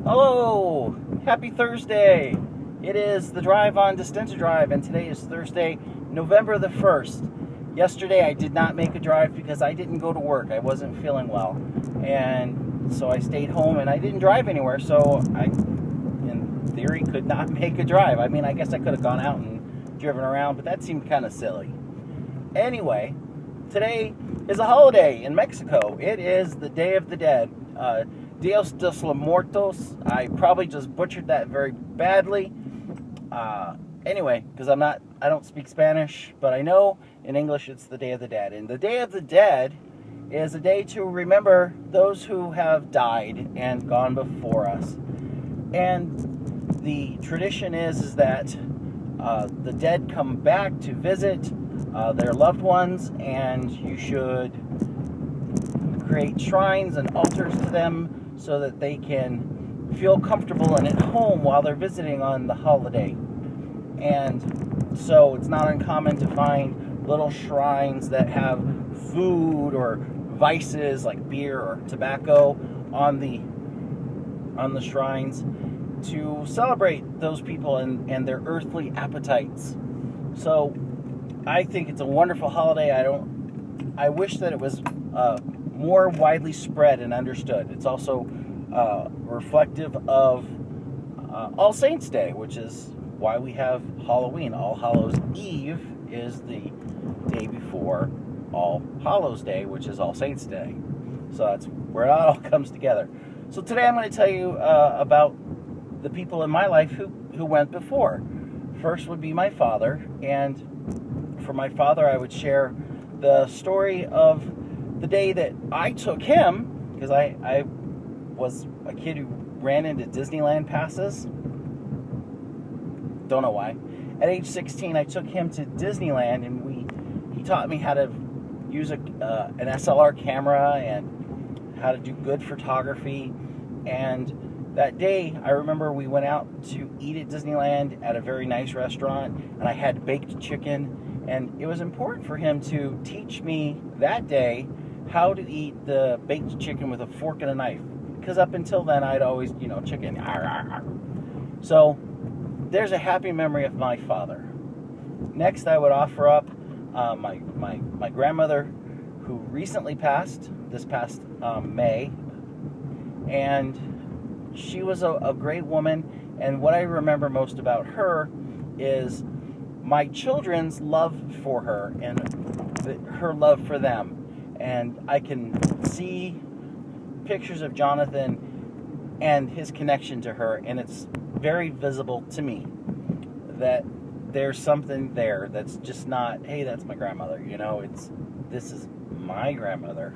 Hello! Happy Thursday! It is the drive on Destinta Drive, and today is Thursday, November the 1st. Yesterday I did not make a drive because I didn't go to work. I wasn't feeling well. And so I stayed home and I didn't drive anywhere, so I, in theory, could not make a drive. I mean, I guess I could have gone out and driven around, but that seemed kind of silly. Anyway, today is a holiday in Mexico. It is the Day of the Dead. Dios de los Muertos. I probably just butchered that very badly. Anyway, because I don't speak Spanish, but I know in English it's the Day of the Dead. And the Day of the Dead is a day to remember those who have died and gone before us. And the tradition is that the dead come back to visit their loved ones, and you should create shrines and altars to them so that they can feel comfortable and at home while they're visiting on the holiday. And so it's not uncommon to find little shrines that have food or vices like beer or tobacco on the shrines to celebrate those people and their earthly appetites. So I think it's a wonderful holiday. I wish that it was more widely spread and understood. It's also reflective of All Saints Day, which is why we have Halloween. All Hallows Eve is the day before All Hallows Day, which is All Saints Day. So that's where it all comes together. So today I'm going to tell you about the people in my life who went before. First would be my father, and for my father I would share the story of the day that I took him, because I was a kid who ran into Disneyland passes. Don't know why. At age 16, I took him to Disneyland, and he taught me how to use an SLR camera and how to do good photography. And that day, I remember we went out to eat at Disneyland at a very nice restaurant, and I had baked chicken. And it was important for him to teach me that day how to eat the baked chicken with a fork and a knife. Because up until then, I'd always, chicken. So there's a happy memory of my father. Next, I would offer up my grandmother, who recently passed, this past May. And she was a great woman. And what I remember most about her is my children's love for her and her love for them. And I can see pictures of Jonathan and his connection to her, and it's very visible to me that there's something there that's just not, hey, that's my grandmother, this is my grandmother,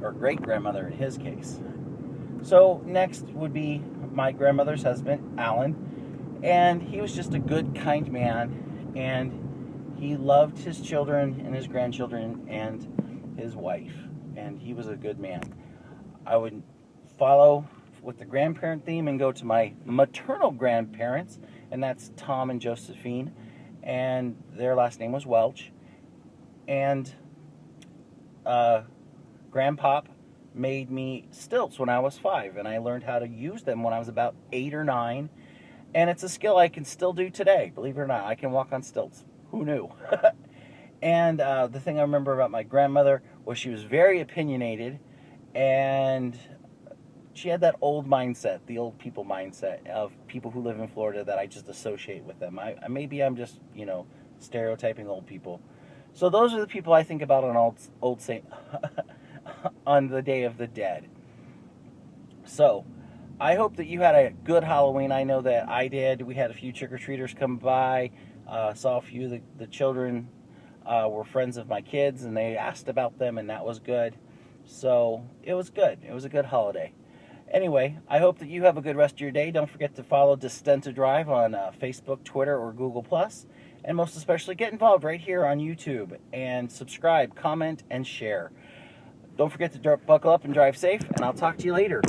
or great-grandmother in his case. So next would be my grandmother's husband, Alan, and he was just a good, kind man, and he loved his children and his grandchildren and his wife, and he was a good man. I would follow with the grandparent theme and go to my maternal grandparents, and that's Tom and Josephine, and their last name was Welch. And Grandpop made me stilts when I was 5, and I learned how to use them when I was about 8 or 9, and it's a skill I can still do today. Believe it or not, I can walk on stilts. Who knew? And the thing I remember about my grandmother was she was very opinionated, and she had that old mindset, the old people mindset of people who live in Florida that I just associate with them. Maybe I'm just, stereotyping old people. So those are the people I think about on Old Saint on the Day of the Dead. So I hope that you had a good Halloween. I know that I did. We had a few trick-or-treaters come by. Saw a few of the children were friends of my kids, and they asked about them, and that was good. So it was good. It was a good holiday. Anyway, I hope that you have a good rest of your day. Don't forget to follow Destinta Drive on Facebook, Twitter, or Google+. And most especially, get involved right here on YouTube. And subscribe, comment, and share. Don't forget to buckle up and drive safe, and I'll talk to you later.